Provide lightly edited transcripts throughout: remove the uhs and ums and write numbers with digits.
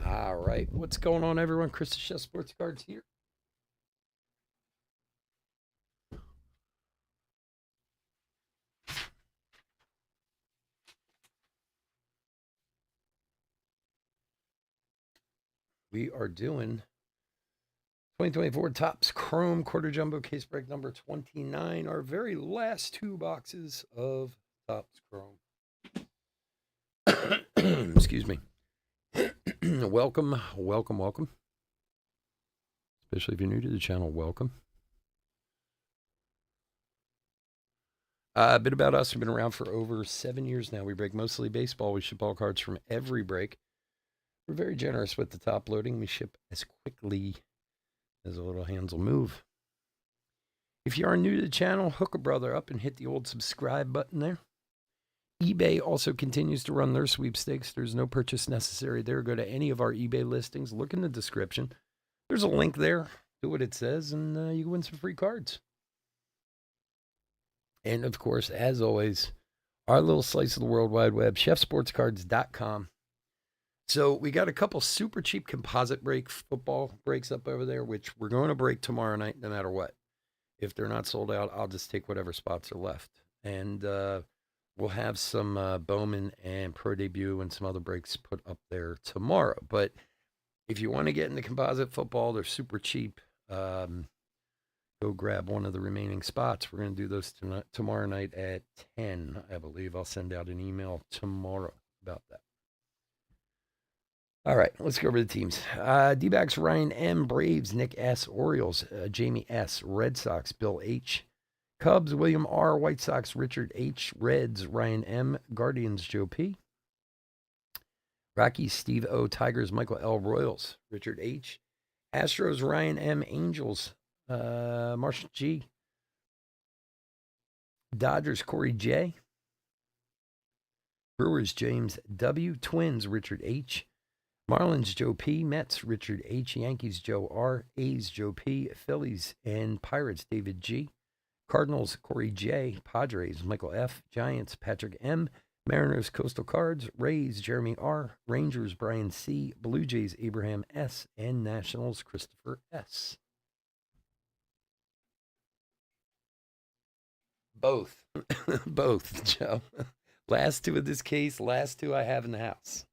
All right. What's going on, everyone? Chris the Chef Sports Cards here. We are doing 2024 Topps Chrome Quarter Jumbo Case Break number 29, our very last two boxes of Topps Chrome. Excuse me. welcome. Especially if you're new to the channel, welcome. A bit about us. We've been around for over 7 years now. We break mostly baseball. We ship all cards from every break. We're very generous with the top loading. We ship as quickly as a little hands will move. If you are new to the channel, hook a brother up and hit the old subscribe button there. eBay also continues to run their sweepstakes. There's no purchase necessary there. Go to any of our eBay listings. Look in the description. There's a link there. Do what it says, and you can win some free cards. And, of course, as always, our little slice of the World Wide Web, chefsportscards.com. So we got a couple super cheap composite football breaks up over there, which we're going to break tomorrow night no matter what. If they're not sold out, I'll just take whatever spots are left. And we'll have some Bowman and Pro Debut and some other breaks put up there tomorrow. But if you want to get into composite football, they're super cheap. Go grab one of the remaining spots. We're going to do those tomorrow night at 10, I believe. I'll send out an email tomorrow about that. All right, let's go over the teams. D-backs, Ryan M. Braves, Nick S. Orioles, Jamie S. Red Sox, Bill H. Cubs, William R. White Sox, Richard H. Reds, Ryan M. Guardians, Joe P. Rockies, Steve O. Tigers, Michael L. Royals, Richard H. Astros, Ryan M. Angels, Marshall G. Dodgers, Corey J. Brewers, James W. Twins, Richard H. Marlins, Joe P. Mets, Richard H. Yankees, Joe R. A's, Joe P. Phillies and Pirates, David G. Cardinals, Corey J. Padres, Michael F. Giants, Patrick M. Mariners, Coastal Cards. Rays, Jeremy R. Rangers, Brian C. Blue Jays, Abraham S. And Nationals, Christopher S. Both. Both, Joe. Last two of this case, last two I have in the house.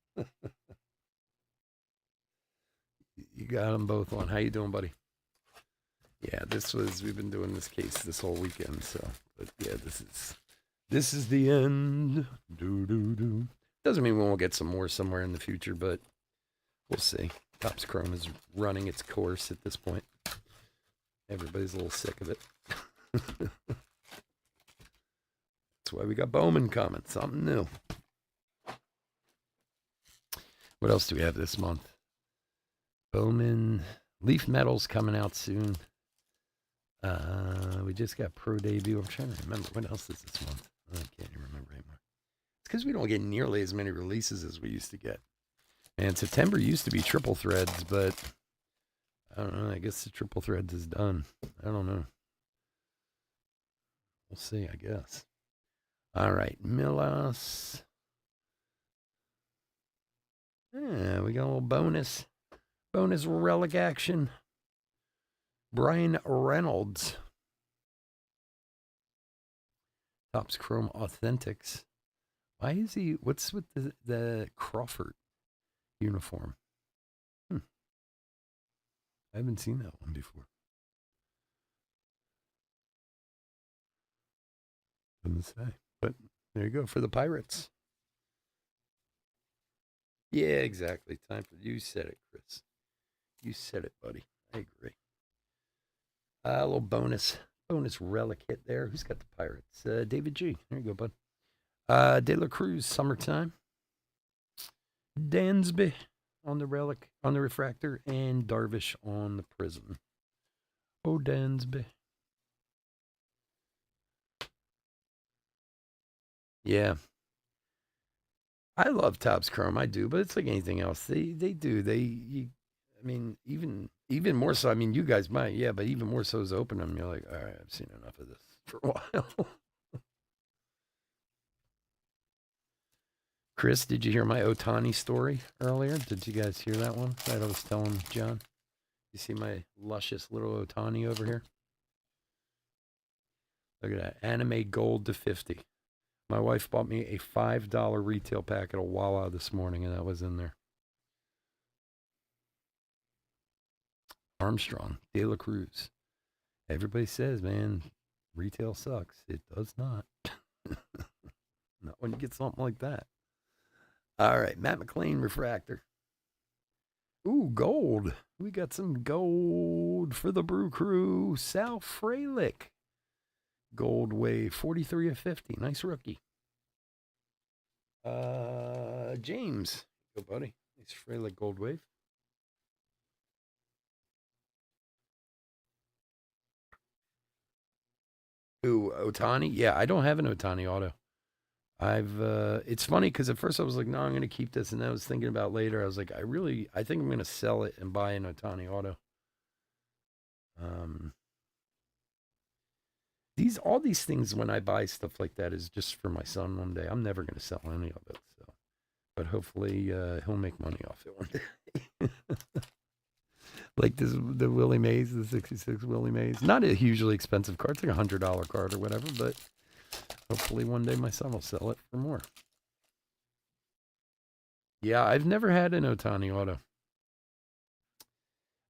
You got them both on. How you doing, buddy? Yeah, we've been doing this case this whole weekend, so, but yeah, this is the end. Doesn't mean we won't get some more somewhere in the future, but we'll see. Topps Chrome is running its course at this point. Everybody's a little sick of it. That's why we got Bowman coming. Something new. What else do we have this month? Bowman, Leaf Metal's coming out soon. We just got Pro Debut. I'm trying to remember. What else is this month? I can't even remember anymore. It's because we don't get nearly as many releases as we used to get. And September used to be triple threads, but I don't know. I guess the triple threads is done. I don't know. We'll see, I guess. All right, Milas. Yeah, we got a little bonus relic action. Brian Reynolds. Topps Chrome Authentics. Why is he? What's with the Crawford uniform? I haven't seen that one before. Doesn't say. But there you go for the Pirates. Yeah, exactly. Time for you said it, Chris. You said it, buddy. I agree. A little bonus relic hit there. Who's got the Pirates? David G. There you go, bud. De La Cruz, Summertime. Dansby on the relic, on the refractor, and Darvish on the prism. Oh, Dansby. Yeah. I love Topps Chrome. I do, but it's like anything else. They do. I mean, even more so. I mean, you guys might, yeah, but even more so is open them. You're like, all right, I've seen enough of this for a while. Chris, did you hear my Otani story earlier? Did you guys hear that one that I was telling John? You see my luscious little Otani over here? Look at that. Anime Gold to 50. My wife bought me a $5 retail packet of Wawa this morning, and that was in there. Armstrong, De La Cruz. Everybody says, man, retail sucks. It does not. Not when you get something like that. All right, Matt McLean refractor. Ooh, gold. We got some gold for the Brew Crew. Sal Frelick. Gold wave, 43 of 50. Nice rookie. James. Go, buddy. Nice Frelick gold wave. Ooh, Otani. Yeah, I don't have an Otani auto. It's funny because at first I was like, no, I'm going to keep this. And then I was thinking about later. I was like, I think I'm going to sell it and buy an Otani auto. All these things when I buy stuff like that is just for my son one day. I'm never going to sell any of it. So, but hopefully he'll make money off it one day. Like the Willie Mays, the 66 Willie Mays. Not a hugely expensive card. It's like $100 card or whatever, but hopefully one day my son will sell it for more. Yeah, I've never had an Otani auto.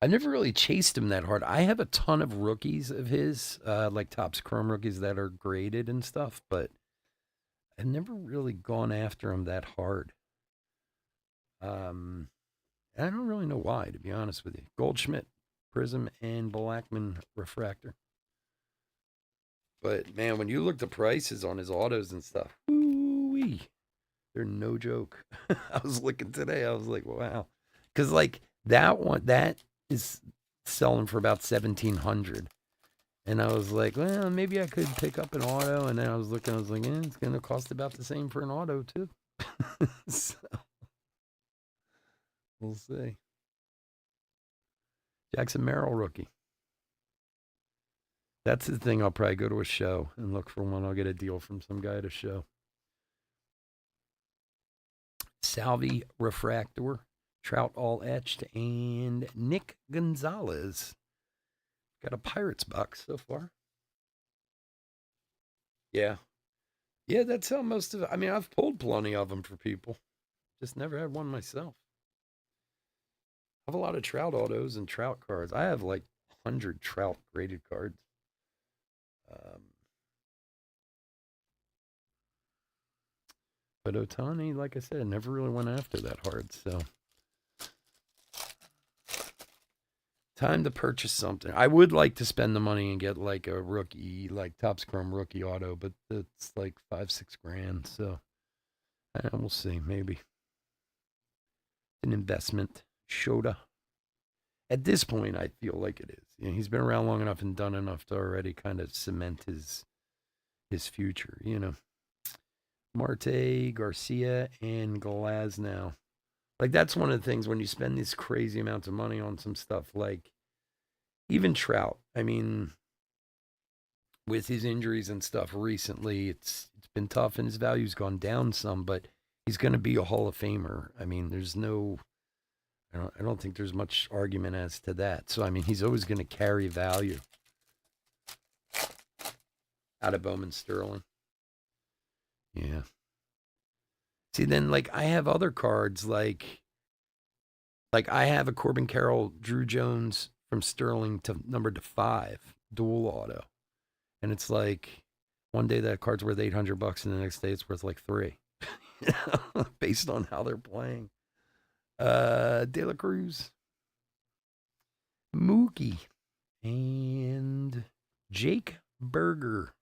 I've never really chased him that hard. I have a ton of rookies of his, like Topps Chrome rookies that are graded and stuff, but I've never really gone after him that hard. I don't really know why, to be honest with you. Goldschmidt, Prism, and Blackman refractor. But man, when you look the prices on his autos and stuff, woo-wee, they're no joke. I was looking today, I was like, wow. Because like that one, that is selling for about 1,700. And I was like, well, maybe I could pick up an auto. And then I was looking, I was like, it's going to cost about the same for an auto too. So we'll see. Jackson Merrill rookie. That's the thing. I'll probably go to a show and look for one. I'll get a deal from some guy at a show. Salvi refractor, Trout all etched, and Nick Gonzalez. Got a Pirates box so far. Yeah. Yeah, that's how most of it. I mean, I've pulled plenty of them for people. Just never had one myself. I have a lot of Trout autos and Trout cards. I have like 100 Trout graded cards. But Otani, like I said, never really went after that hard. So time to purchase something. I would like to spend the money and get like a rookie, like Topps Chrome rookie auto, but it's like 5-6 grand. So we'll see. Maybe an investment. Shota. At this point, I feel like it is. You know, he's been around long enough and done enough to already kind of cement his future. You know, Marte, Garcia, and Glasnow. Like that's one of the things when you spend these crazy amounts of money on some stuff, like even Trout. I mean, with his injuries and stuff recently, it's been tough and his value's gone down some, but he's going to be a Hall of Famer. I mean, there's no, I don't think there's much argument as to that. So I mean, he's always going to carry value. Out of Bowman Sterling. Yeah. See, then like I have other cards like I have a Corbin Carroll, Drew Jones from Sterling to numbered to 5 dual auto, and it's like one day that card's worth $800, and the next day it's worth like 3, based on how they're playing. De La Cruz, Mookie, and Jake Burger.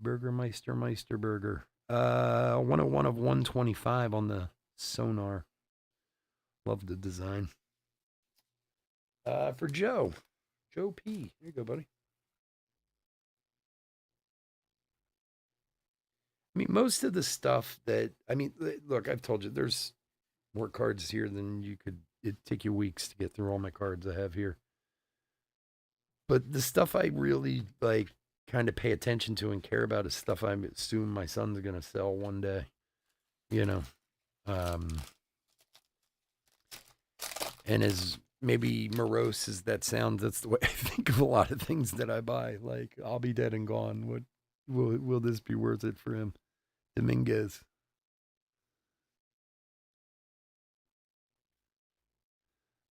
Burgermeister Burger. 101 of 125 on the Sonar. Love the design. For Joe P. Here you go, buddy. I mean, most of the stuff that, I mean, look, I've told you, there's more cards here than you could, it'd take you weeks to get through all my cards I have here. But the stuff I really like kind of pay attention to and care about is stuff I assume my son's going to sell one day. You know, Um, and as maybe morose as that sounds, that's the way I think of a lot of things that I buy. Like, I'll be dead and gone. What will this be worth it for him? Dominguez.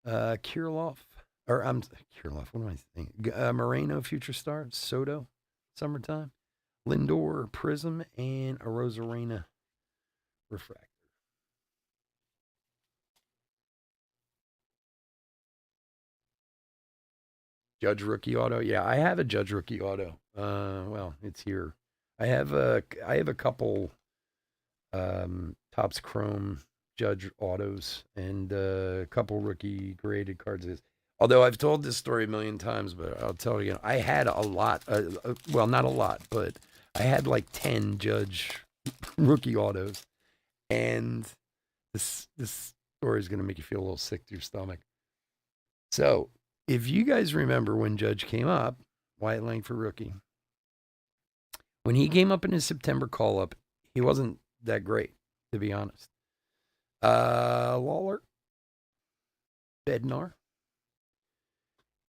Kirilov, or I'm Kirilov. What am I saying? Moreno, Future Star, Soto, Summertime, Lindor, Prism, and a Rosarena Refractor. Judge Rookie Auto. Yeah, I have a Judge Rookie Auto. Well, it's here. I have a couple Topps Chrome Judge Autos and a couple rookie graded cards. Although I've told this story a million times, but I'll tell it again. I had a lot. Well, not a lot, but I had like 10 Judge rookie autos, and this story is going to make you feel a little sick to your stomach. So, if you guys remember when Judge came up, Wyatt Langford rookie, when he came up in his September call up, he wasn't that great, to be honest. Lawler, Bednar,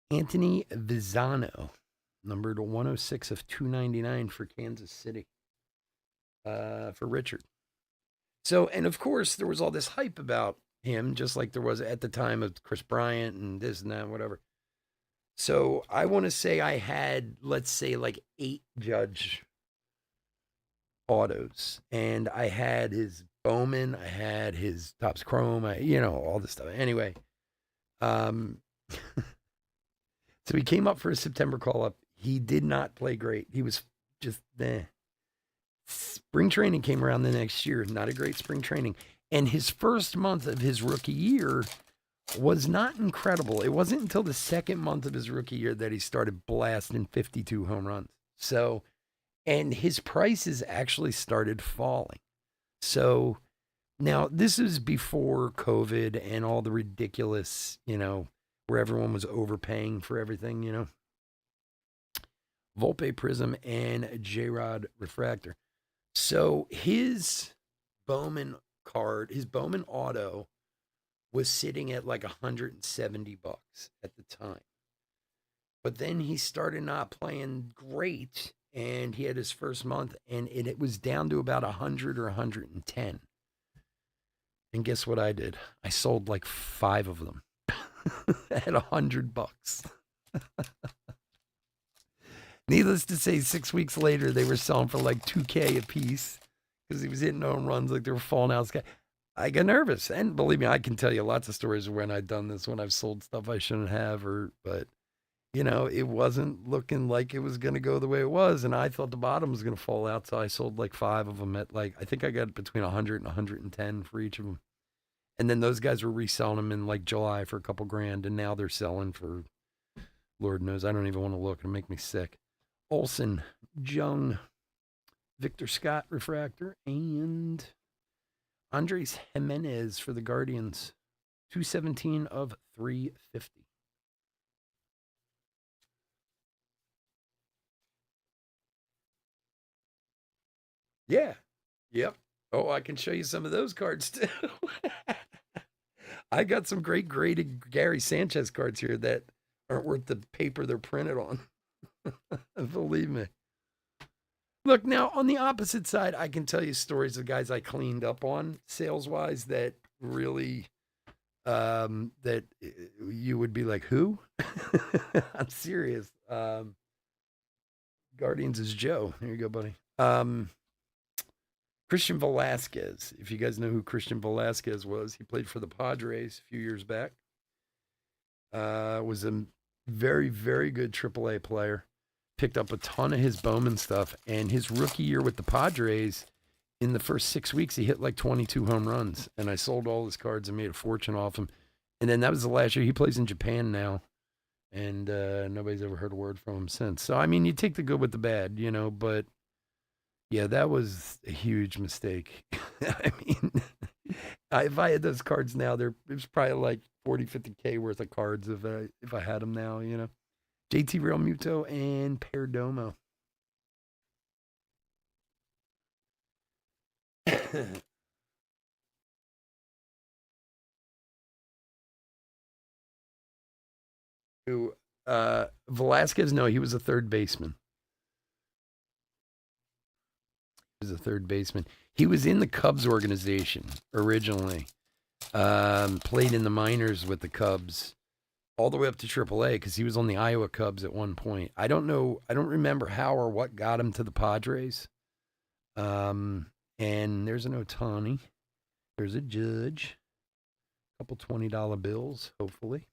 Anthony Visano, numbered 106 of 299 for Kansas City, for Richard. So, and of course, there was all this hype about him, just like there was at the time of Chris Bryant and this and that, whatever. So, I want to say I had, let's say, like 8 Judge autos, and I had his Bowman, I had his Topps Chrome, all this stuff. Anyway, um, so he came up for his September call up. He did not play great. He was just Spring training came around the next year. Not a great spring training. And his first month of his rookie year was not incredible. It wasn't until the second month of his rookie year that he started blasting 52 home runs. So, and his prices actually started falling. So now this is before COVID and all the ridiculous, where everyone was overpaying for everything. Volpe Prism and J-Rod Refractor. So his Bowman card, his Bowman auto was sitting at like $170 at the time. But then he started not playing great, and he had his first month, and it was down to about 100 or 110. And guess what I did? I sold like 5 of them at $100. Needless to say, 6 weeks later, they were selling for like $2K a piece because he was hitting home runs like they were falling out of the sky. I got nervous. And believe me, I can tell you lots of stories when I've done this, when I've sold stuff I shouldn't have, but it wasn't looking like it was going to go the way it was. And I thought the bottom was going to fall out. So I sold like 5 of them at I think I got between 100 and 110 for each of them. And then those guys were reselling them in like July for a couple grand. And now they're selling for, Lord knows, I don't even want to look. It'll make me sick. Olson, Jung, Victor Scott Refractor, and Andres Jimenez for the Guardians. 217 of 350. Yeah. Yep. Oh, I can show you some of those cards too. I got some great graded Gary Sanchez cards here that aren't worth the paper they're printed on. Believe me. Look, now on the opposite side, I can tell you stories of guys I cleaned up on sales wise that really that you would be like, who? I'm serious. Guardians is Joe. Here you go, buddy. Christian Velasquez. If you guys know who Christian Velasquez was, he played for the Padres a few years back. Was a very, very good AAA player. Picked up a ton of his Bowman stuff, and his rookie year with the Padres, in the first 6 weeks, he hit like 22 home runs, and I sold all his cards and made a fortune off him. And then that was the last year. He plays in Japan now, and nobody's ever heard a word from him since. So, I mean, you take the good with the bad, but yeah, that was a huge mistake. I mean, if I had those cards now, there's probably like 40, 50K worth of cards if I had them now, JT Realmuto and Perdomo. Who? Velasquez? No, he was a third baseman. He was a third baseman. He was in the Cubs organization originally. Played in the minors with the Cubs all the way up to AAA because he was on the Iowa Cubs at one point. I don't know. I don't remember how or what got him to the Padres. And there's an Ohtani. There's a Judge. A couple $20 bills, hopefully.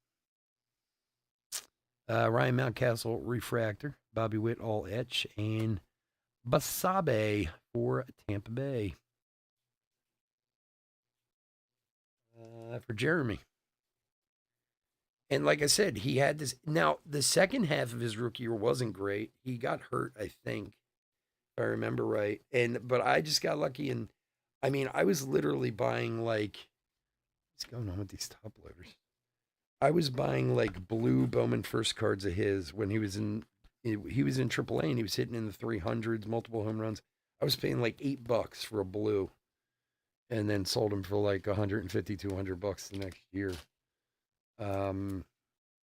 Ryan Mountcastle, refractor. Bobby Witt, all etch. And Basabe for Tampa Bay. For Jeremy. And like I said, he had this. Now, the second half of his rookie year wasn't great. He got hurt, I think, if I remember right. But I just got lucky. And I mean, I was literally buying like, what's going on with these top loaders? I was buying like blue Bowman first cards of his when he was in AAA and he was hitting in the 300s, multiple home runs. I was paying like $8 for a blue, and then sold him for like 150, $200 the next year. And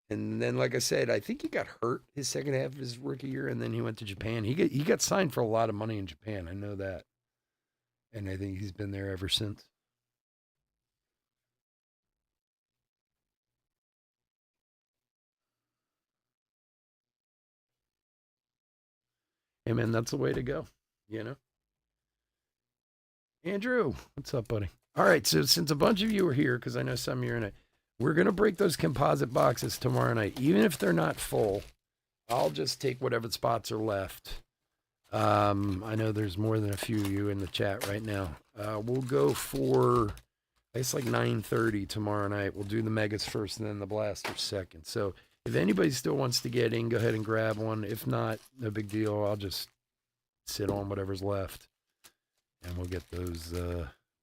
then, like I said, I think he got hurt his second half of his rookie year, and then he went to Japan. He got signed for a lot of money in Japan. I know that, and I think he's been there ever since. Hey, man, that's the way to go, you know? Andrew, what's up, buddy? All right, so since a bunch of you are here, because I know some of you are in it, we're going to break those composite boxes tomorrow night. Even if they're not full, I'll just take whatever spots are left. I know there's more than a few of you in the chat right now. We'll go for, it's like 9:30 tomorrow night. We'll do the Megas first and then the Blasters second. So if anybody still wants to get in, go ahead and grab one. If not, no big deal. I'll just sit on whatever's left, and we'll get those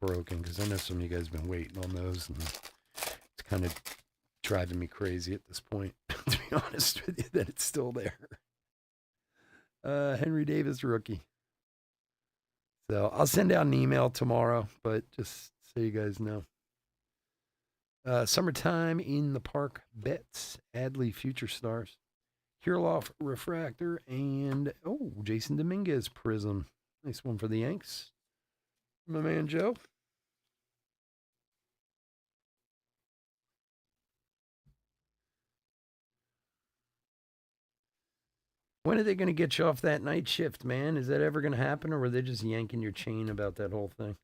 broken, because I know some of you guys have been waiting on those, and it's kind of driving me crazy at this point, to be honest with you, that it's still there. Henry Davis, rookie. So I'll send out an email tomorrow, but just so you guys know. Summertime in the Park bets. Adley Future Stars. Kirilloff refractor. And, Jason Dominguez prism. Nice one for the Yanks. My man Joe. When are they going to get you off that night shift, man? Is that ever going to happen, or were they just yanking your chain about that whole thing?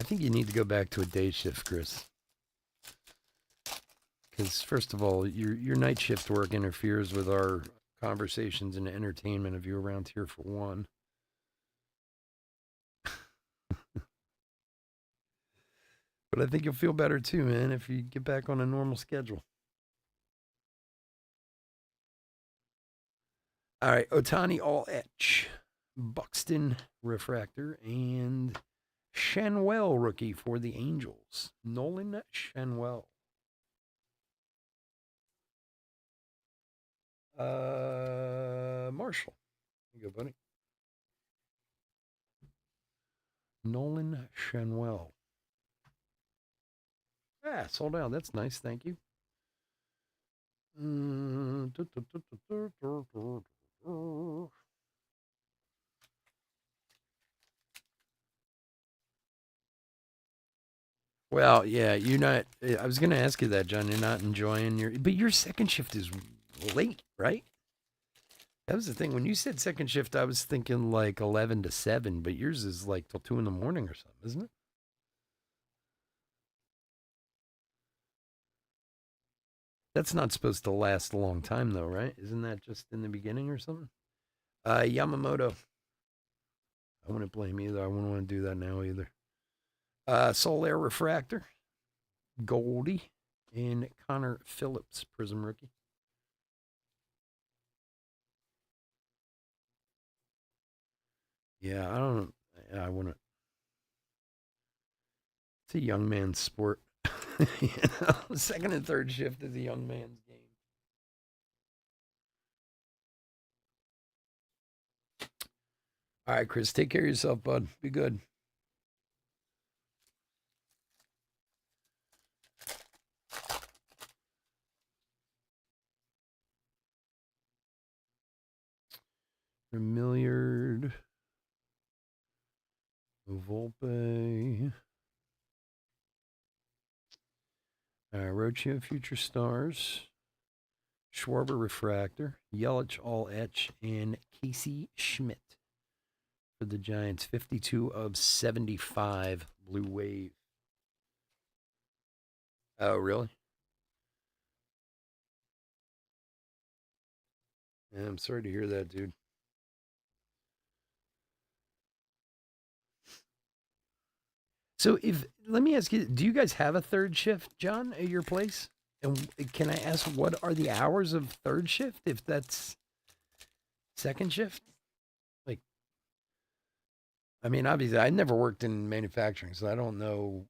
I think you need to go back to a day shift, Chris. Because first of all, your night shift work interferes with our conversations and entertainment of you around here, for one. But I think you'll feel better too, man, if you get back on a normal schedule. All right, Ohtani all etch, Buxton refractor, and Shanwell rookie for the Angels. Nolan Shanwell. Marshall. There you go, buddy. Nolan Shanwell. Sold out. That's nice. Thank you. Well, yeah, you're not. I was going to ask you that, John. You're not enjoying but your second shift is late, right? That was the thing. When you said second shift, I was thinking like 11 to 7, but yours is like till 2 in the morning or something, isn't it? That's not supposed to last a long time, though, right? Isn't that just in the beginning or something? Yamamoto. I wouldn't blame either. I wouldn't want to do that now either. Soul Air Refractor. Goldie. And Connor Phillips, Prism rookie. Yeah, I wouldn't. It's a young man's sport. Second and third shift is a young man's game. All right, Chris, take care of yourself, bud. Be good. Milliard. Volpe. Rocio Future Stars. Schwarber Refractor. Yelich All Etch. And Casey Schmidt for the Giants. 52 of 75 Blue Wave. Oh, really? Yeah, I'm sorry to hear that, dude. So, let me ask you, do you guys have a third shift, John, at your place? And can I ask, what are the hours of third shift if that's second shift? Like, I mean, obviously, I never worked in manufacturing, so I don't know,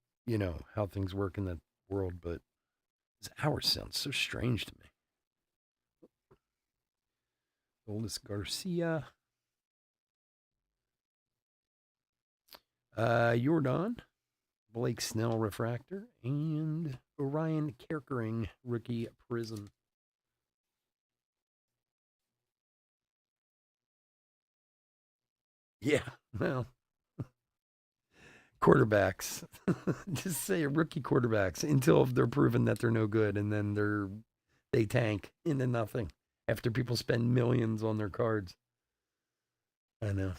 how things work in that world, but this hours sound so strange to me. Oldest Garcia. Jordan. Blake Snell Refractor. And Orion Kerkering Rookie Prism. Yeah, well, quarterbacks. Just say rookie quarterbacks until they're proven that they're no good, and then they tank into nothing after people spend millions on their cards. I know.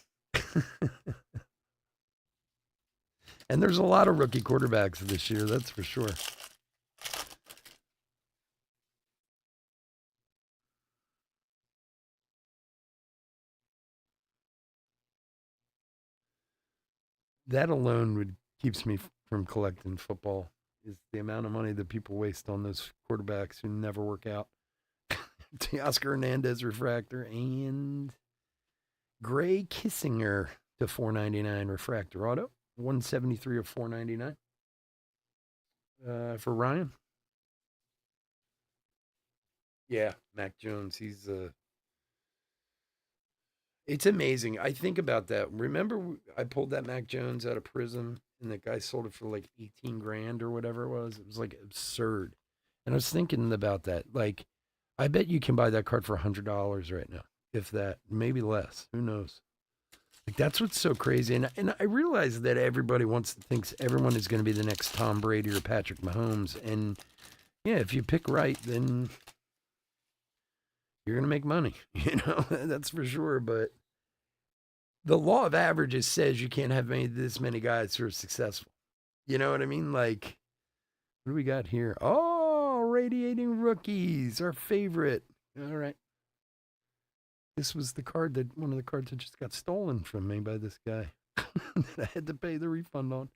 And there's a lot of rookie quarterbacks this year, that's for sure. That alone would keeps me from collecting football. Is the amount of money that people waste on those quarterbacks who never work out. Teoscar Hernandez Refractor and Gray Kissinger to 499 Refractor Auto. 173 of 499. For Ryan. Yeah, Mac Jones. It's amazing. I think about that. Remember, I pulled that Mac Jones out of prison, and the guy sold it for like 18 grand or whatever it was. It was like absurd. And I was thinking about that. Like, I bet you can buy that card for $100 right now, if that, maybe less. Who knows? Like, that's what's so crazy. And I realize that everybody thinks everyone is going to be the next Tom Brady or Patrick Mahomes. And yeah, if you pick right, then you're going to make money. That's for sure. But the law of averages says you can't have this many guys who are successful. You know what I mean? Like, what do we got here? Oh, radiating rookies, our favorite. All right. This was one of the cards that just got stolen from me by this guy that I had to pay the refund on.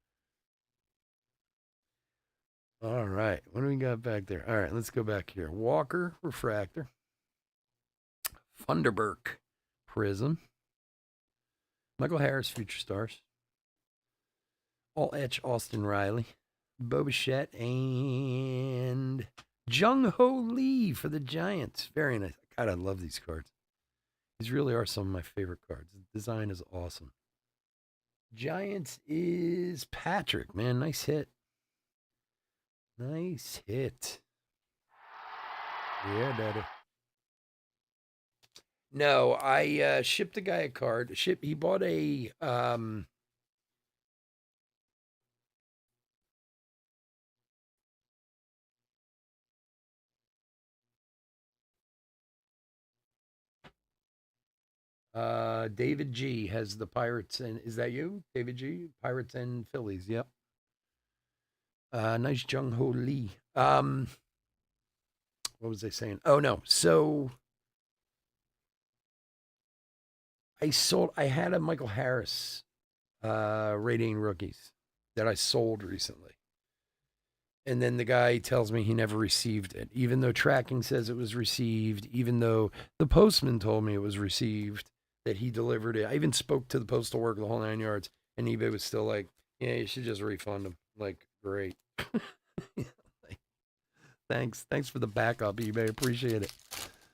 All right. What do we got back there? All right, let's go back here. Walker Refractor. Funderburk Prism. Michael Harris Future Stars. All Etch Austin Riley. Bo Bichette and Jung Ho Lee for the Giants. Very nice. God, I love these cards. These really are some of my favorite cards. The design is awesome. Giants is Patrick, man. Nice hit. Nice hit. Yeah, daddy. No, I shipped a guy a card. He bought a David G has the Pirates, and is that you, David G? Pirates and Phillies. Yep. Nice Jung Ho Lee. What was I saying? Oh no. So I had a Michael Harris rating rookies that I sold recently. And then the guy tells me he never received it, even though tracking says it was received, even though the postman told me it was received, that he delivered it. I even spoke to the postal worker the whole 9 yards, and eBay was still like, yeah, you should just refund him. Like, great. Like, thanks for the backup, eBay. Appreciate it.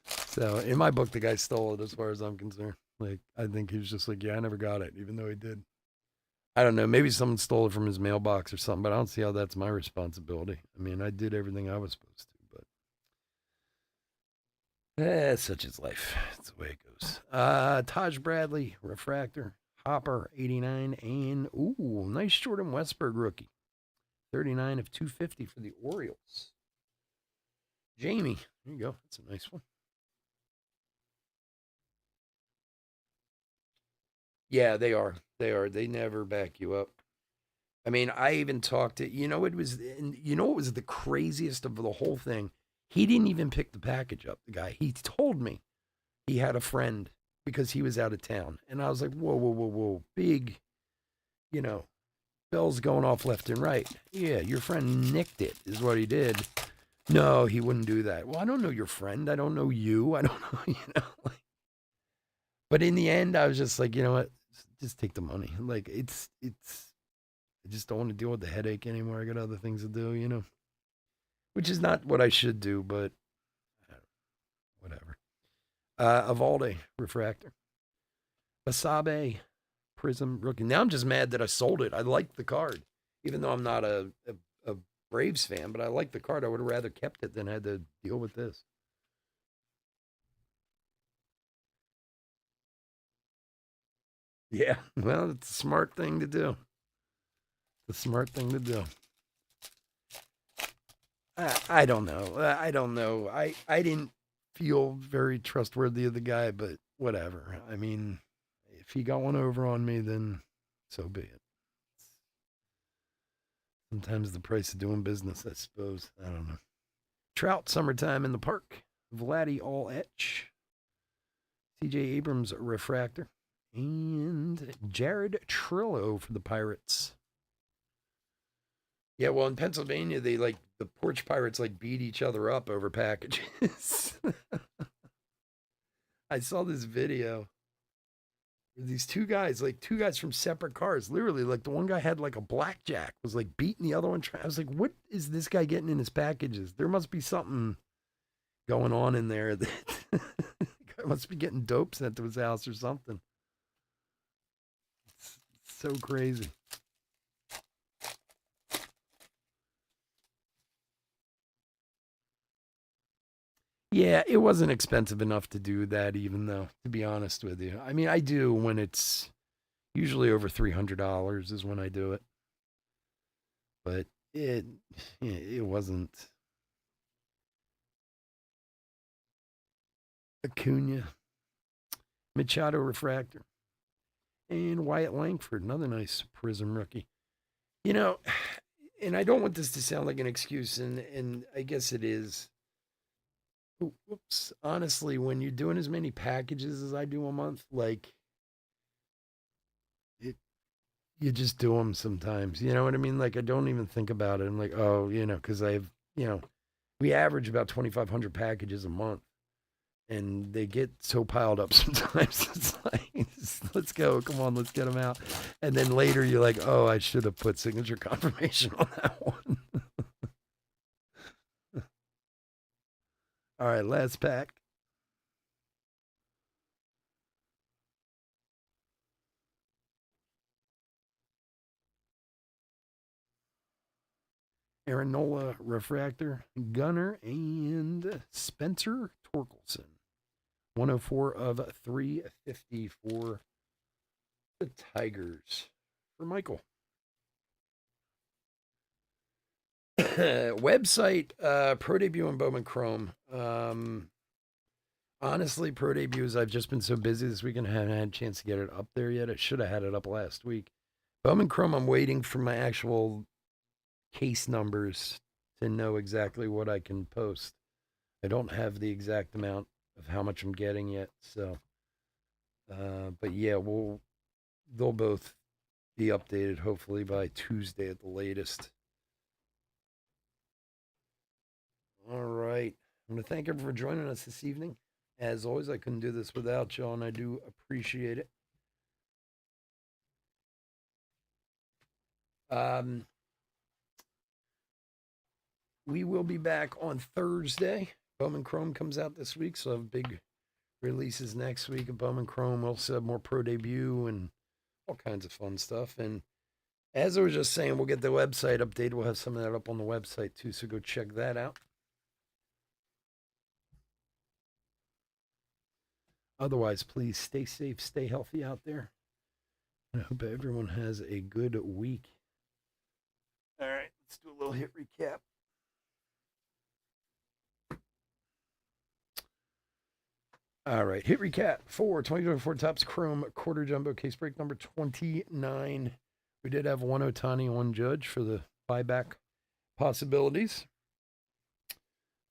So in my book, the guy stole it as far as I'm concerned. Like, I think he was just like, yeah, I never got it, even though he did. I don't know. Maybe someone stole it from his mailbox or something, but I don't see how that's my responsibility. I mean, I did everything I was supposed to, but Such is life. That's the way it goes. Taj Bradley, refractor, Hopper, 89, and ooh, nice Jordan Westberg rookie, 39 of 250 for the Orioles. Jamie, there you go. That's a nice one. Yeah, they are. They are. They never back you up. I mean, I even talked to, it was, and what was the craziest of the whole thing? He didn't even pick the package up, the guy. He told me he had a friend because he was out of town. And I was like, whoa, whoa, whoa, whoa. Big, you know, bells going off left and right. Yeah, your friend nicked it, is what he did. No, he wouldn't do that. Well, I don't know your friend. I don't know you. I don't know, But in the end, I was just like, you know what? Just take the money. Like, I just don't want to deal with the headache anymore. I got other things to do. Which is not what I should do, but whatever. Avalde, refractor. Basabe, Prism, rookie. Now I'm just mad that I sold it. I like the card, even though I'm not a Braves fan, but I like the card. I would have rather kept it than had to deal with this. Yeah, well, it's a smart thing to do. The smart thing to do. I don't know. I don't know. I didn't feel very trustworthy of the guy, but whatever. I mean, if he got one over on me, then so be it. Sometimes the price of doing business, I suppose. I don't know. Trout, summertime in the park. Vladdy, all etch. CJ Abrams, refractor. And Jared Trillo for the Pirates. Yeah, well, in Pennsylvania, they like the porch pirates like beat each other up over packages. I saw this video. These two guys from separate cars, literally, like the one guy had like a blackjack, was like beating the other one. I was like, what is this guy getting in his packages? There must be something going on in there that guy must be getting dope sent to his house or something. It's so crazy. Yeah, it wasn't expensive enough to do that, even though, to be honest with you. I mean, I do when it's usually over $300 is when I do it, but it wasn't. Acuna, Machado refractor, and Wyatt Langford, another nice Prism rookie. You know, and I don't want this to sound like an excuse, and I guess it is. Whoops. Honestly, when you're doing as many packages as I do a month, like it, you just do them sometimes. You know what I mean? Like I don't even think about it. I'm like, oh, because we average about 2,500 packages a month, and they get so piled up sometimes. It's like, let's go, come on, let's get them out. And then later you're like, oh, I should have put signature confirmation on that one. All right, last pack. Aaron Nola, refractor, Gunner, and Spencer Torkelson. 104 of 350 for the Tigers. For Michael. Website, Pro Debut and Bowman Chrome. Honestly, Pro Debuts, I've just been so busy this weekend, I haven't had a chance to get it up there yet. I should have had it up last week. Bowman Chrome, I'm waiting for my actual case numbers to know exactly what I can post. I don't have the exact amount of how much I'm getting yet. So, but yeah, they'll both be updated hopefully by Tuesday at the latest. All right. I'm going to thank everyone for joining us this evening. As always, I couldn't do this without y'all, and I do appreciate it. Um, we will be back on Thursday. Bowman Chrome comes out this week, so I have big releases next week of Bowman Chrome. We'll also have more Pro Debut and all kinds of fun stuff. And as I was just saying, we'll get the website updated. We'll have some of that up on the website too, so go check that out. Otherwise, please stay safe, stay healthy out there. I hope everyone has a good week. All right, let's do a little hit recap. All right, hit recap for 2024 Topps Chrome Quarter Jumbo Case Break number 29. We did have one Ohtani, one Judge for the buyback possibilities.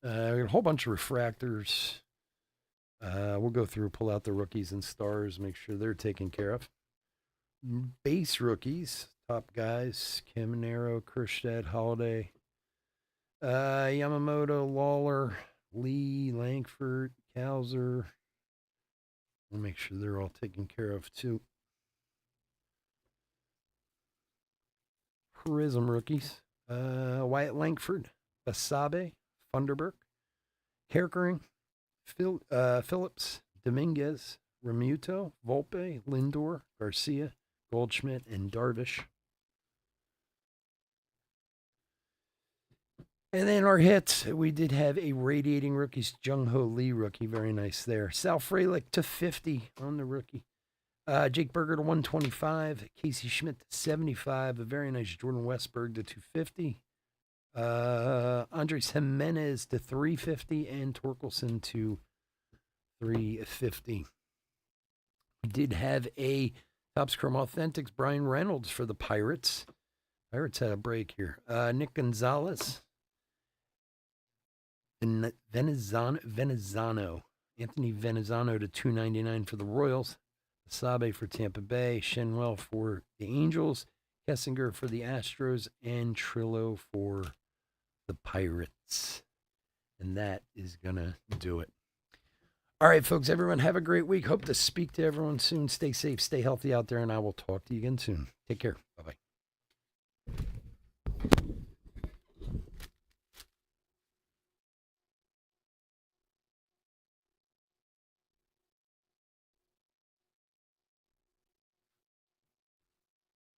A whole bunch of refractors. We'll go through, pull out the rookies and stars, make sure they're taken care of. Base rookies, top guys, Caminero, Kerstead, Holiday, Yamamoto, Lawler, Lee, Langford, Cowser. We'll make sure they're all taken care of too. Prism rookies, Wyatt Langford, Basabe, Funderburk, Kerkering, Phillips, Dominguez, Remuto, Volpe, Lindor, Garcia, Goldschmidt, and Darvish. And then our hits, we did have a radiating rookies, Jung Ho Lee rookie, very nice there. Sal Frelick to 50 on the rookie. Jake Burger to 125, Casey Schmidt to 75, a very nice Jordan Westberg to 250. Andres Jimenez to 350 and Torkelson to 350. We did have a Topps Chrome Authentics Brian Reynolds for the Pirates. Pirates had a break here. Nick Gonzalez. Venezano. Anthony Venezano to 299 for the Royals. Sabe for Tampa Bay. Shenwell for the Angels. Kessinger for the Astros. And Trillo for the Pirates. And that is going to do it. All right, folks, everyone have a great week. Hope to speak to everyone soon. Stay safe, stay healthy out there, and I will talk to you again soon. Take care. Bye-bye.